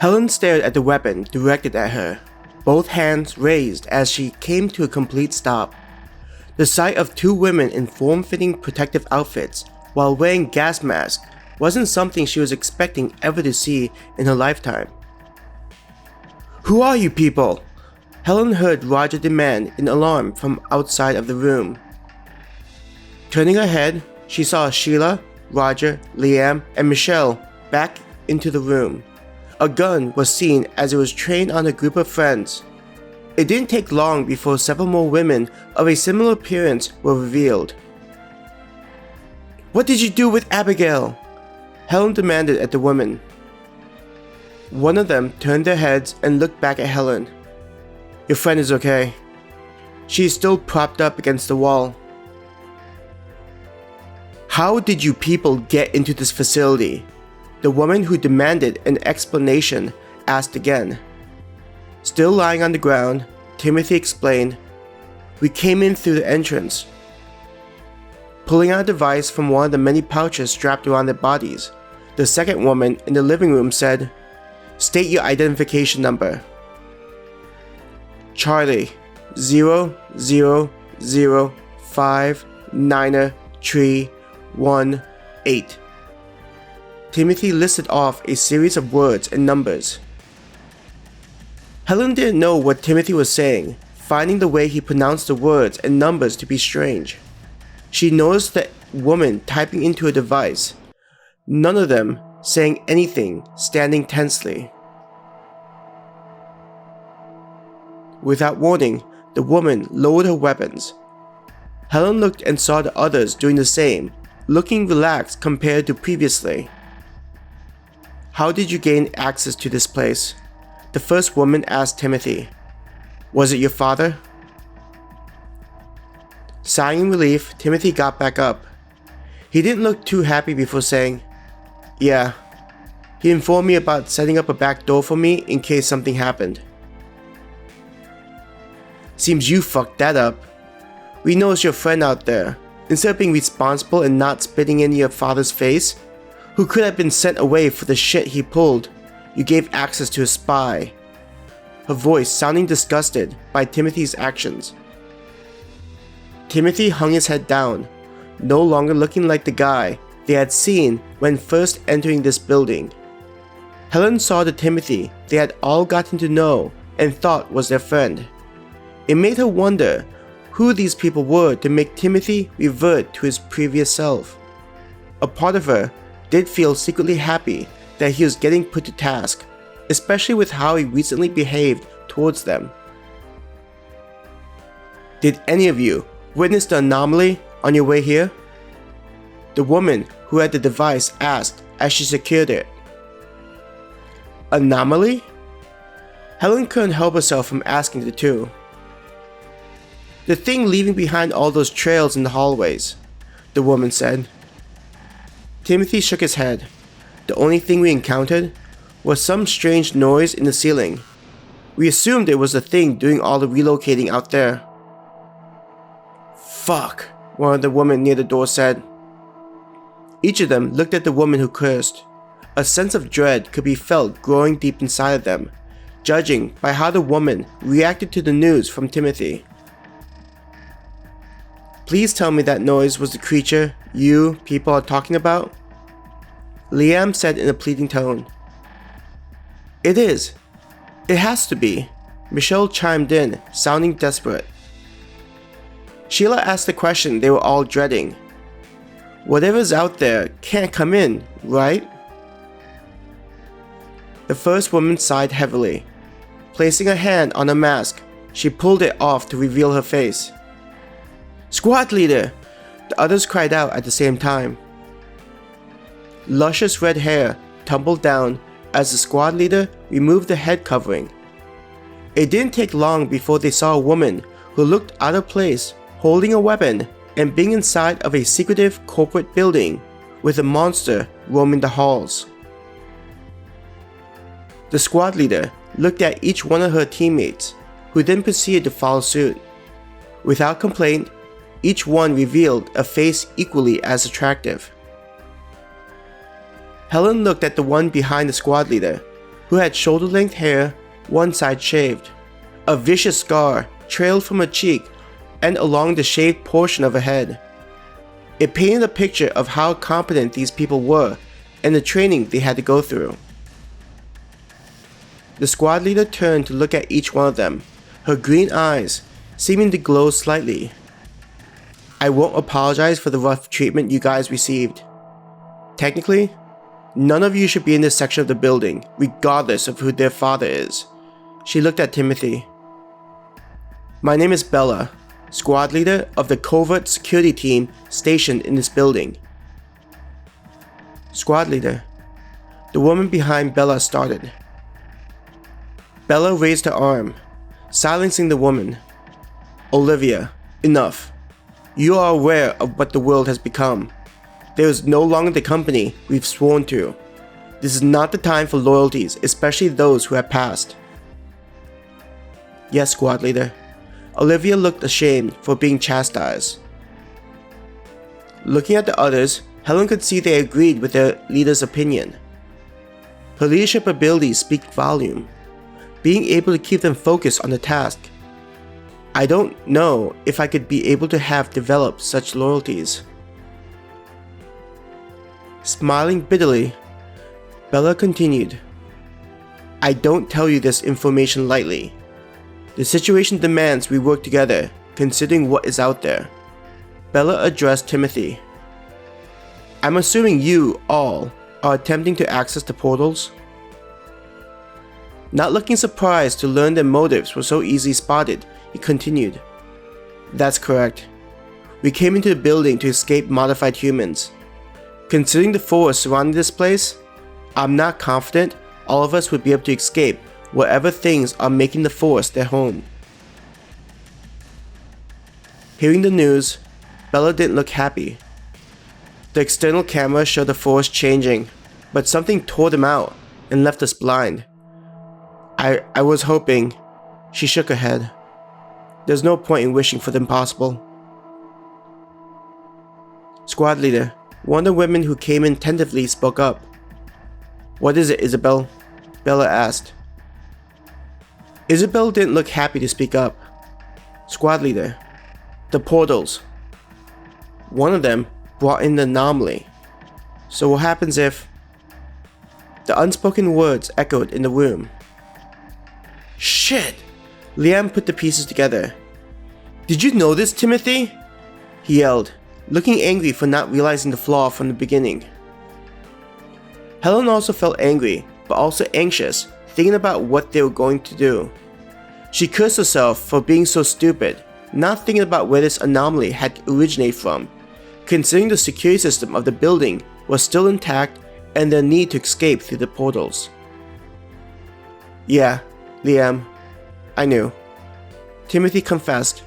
Helen stared at the weapon directed at her, both hands raised as she came to a complete stop. The sight of two women in form-fitting protective outfits while wearing gas masks wasn't something she was expecting ever to see in her lifetime. "Who are you people?" Helen heard Roger demand in alarm from outside of the room. Turning her head, she saw Sheila, Roger, Liam, and Michelle back into the room. A gun was seen as it was trained on a group of friends. It didn't take long before several more women of a similar appearance were revealed. "What did you do with Abigail?" Helen demanded at the women. One of them turned their heads and looked back at Helen. "Your friend is okay. She is still propped up against the wall." "How did you people get into this facility?" The woman who demanded an explanation asked again. Still lying on the ground, Timothy explained, "We came in through the entrance." Pulling out a device from one of the many pouches strapped around their bodies, the second woman in the living room said, "State your identification number." "Charlie, 00059318. Timothy listed off a series of words and numbers. Helen didn't know what Timothy was saying, finding the way he pronounced the words and numbers to be strange. She noticed the woman typing into a device, none of them saying anything, standing tensely. Without warning, the woman lowered her weapons. Helen looked and saw the others doing the same, looking relaxed compared to previously. "How did you gain access to this place?" The first woman asked Timothy. "Was it your father?" Sighing in relief, Timothy got back up. He didn't look too happy before saying, "Yeah. He informed me about setting up a back door for me in case something happened." "Seems you fucked that up. We know it's your friend out there. Instead of being responsible and not spitting in your father's face, who could have been sent away for the shit he pulled, you gave access to a spy." Her voice sounding disgusted by Timothy's actions. Timothy hung his head down, no longer looking like the guy they had seen when first entering this building. Helen saw the Timothy they had all gotten to know and thought was their friend. It made her wonder who these people were to make Timothy revert to his previous self. A part of her did feel secretly happy that he was getting put to task, especially with how he recently behaved towards them. "Did any of you witness the anomaly on your way here?" The woman who had the device asked as she secured it. "Anomaly?" Helen couldn't help herself from asking the two. "The thing leaving behind all those trails in the hallways," the woman said. Timothy shook his head. "The only thing we encountered was some strange noise in the ceiling. We assumed it was the thing doing all the relocating out there." "Fuck," one of the women near the door said. Each of them looked at the woman who cursed. A sense of dread could be felt growing deep inside of them, judging by how the woman reacted to the news from Timothy. "Please tell me that noise was the creature you people are talking about," Liam said in a pleading tone. "It is. It has to be," Michelle chimed in, sounding desperate. Sheila asked the question they were all dreading. "Whatever's out there can't come in, right?" The first woman sighed heavily. Placing a hand on her mask, she pulled it off to reveal her face. "Squad leader!" The others cried out at the same time. Luscious red hair tumbled down as the squad leader removed the head covering. It didn't take long before they saw a woman who looked out of place, holding a weapon and being inside of a secretive corporate building with a monster roaming the halls. The squad leader looked at each one of her teammates, who then proceeded to follow suit. Without complaint, each one revealed a face equally as attractive. Helen looked at the one behind the squad leader. who had shoulder-length hair, one side shaved. A vicious scar trailed from her cheek and along the shaved portion of her head. It painted a picture of how competent these people were and the training they had to go through. The squad leader turned to look at each one of them, her green eyes seeming to glow slightly. I won't apologize for the rough treatment you guys received. Technically, none of you should be in this section of the building, regardless of who their father is. She looked at Timothy. My name is Bella, squad leader of the covert security team stationed in this building. Squad leader. The woman behind Bella started. Bella raised her arm, silencing the woman. Olivia, enough. You are aware of what the world has become. There is no longer the company we've sworn to. This is not the time for loyalties, especially those who have passed. Yes, squad leader. Olivia looked ashamed for being chastised. Looking at the others, Helen could see they agreed with their leader's opinion. Her leadership abilities speak volume, being able to keep them focused on the task. I don't know if I could be able to have developed such loyalties. Smiling bitterly, Bella continued. I don't tell you this information lightly. The situation demands we work together, considering what is out there. Bella addressed Timothy. I'm assuming you all are attempting to access the portals? Not looking surprised to learn their motives were so easily spotted, he continued. That's correct. We came into the building to escape modified humans. Considering the force surrounding this place, I'm not confident all of us would be able to escape whatever things are making the force their home. Hearing the news, Bella didn't look happy. The external camera showed the force changing, but something tore them out and left us blind. I was hoping. She shook her head. There's no point in wishing for the impossible. Squad leader, one of the women who came in tentatively spoke up. What is it, Isabel? Bella asked. Isabel didn't look happy to speak up. Squad leader, the portals. One of them brought in the anomaly. So what happens if... The unspoken words echoed in the room. Shit! Liam put the pieces together. Did you know this, Timothy? He yelled, looking angry for not realizing the flaw from the beginning. Helen also felt angry, but also anxious, thinking about what they were going to do. She cursed herself for being so stupid, not thinking about where this anomaly had originated from, considering the security system of the building was still intact and their need to escape through the portals. Yeah, Liam, I knew. Timothy confessed.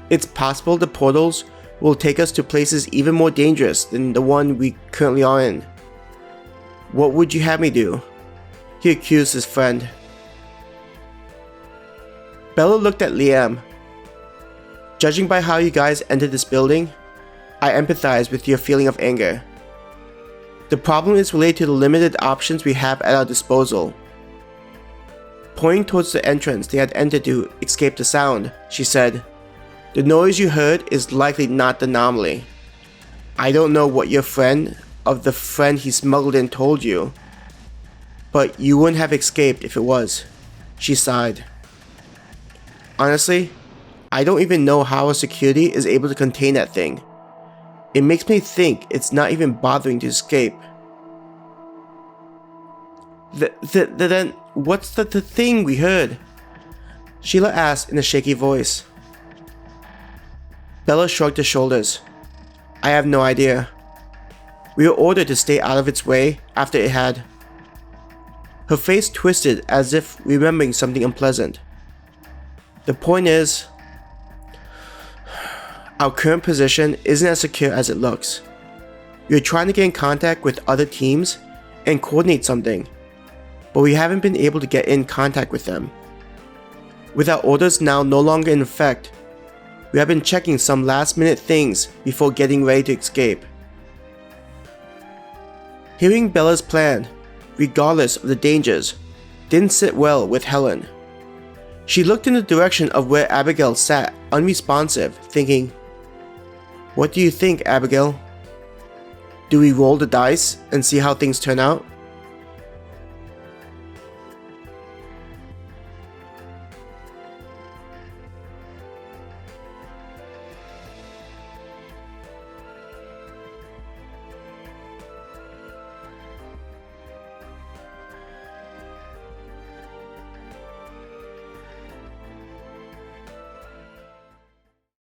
It's possible the portals will take us to places even more dangerous than the one we currently are in. What would you have me do? He accused his friend. Bella looked at Liam. Judging by how you guys entered this building, I empathize with your feeling of anger. The problem is related to the limited options we have at our disposal. Pointing towards the entrance they had entered to escape the sound, she said, the noise you heard is likely not the anomaly. I don't know what your friend of the friend he smuggled in told you, but you wouldn't have escaped if it was. She sighed. Honestly, I don't even know how our security is able to contain that thing. It makes me think it's not even bothering to escape. Then what's the thing we heard? Sheila asked in a shaky voice. Bella shrugged her shoulders. I have no idea. We were ordered to stay out of its way after it had... Her face twisted as if remembering something unpleasant. The point is, our current position isn't as secure as it looks. We are trying to get in contact with other teams and coordinate something, but we haven't been able to get in contact with them. With our orders now no longer in effect, we have been checking some last-minute things before getting ready to escape. Hearing Bella's plan, regardless of the dangers, didn't sit well with Helen. She looked in the direction of where Abigail sat, unresponsive, thinking, "What do you think, Abigail? Do we roll the dice and see how things turn out?"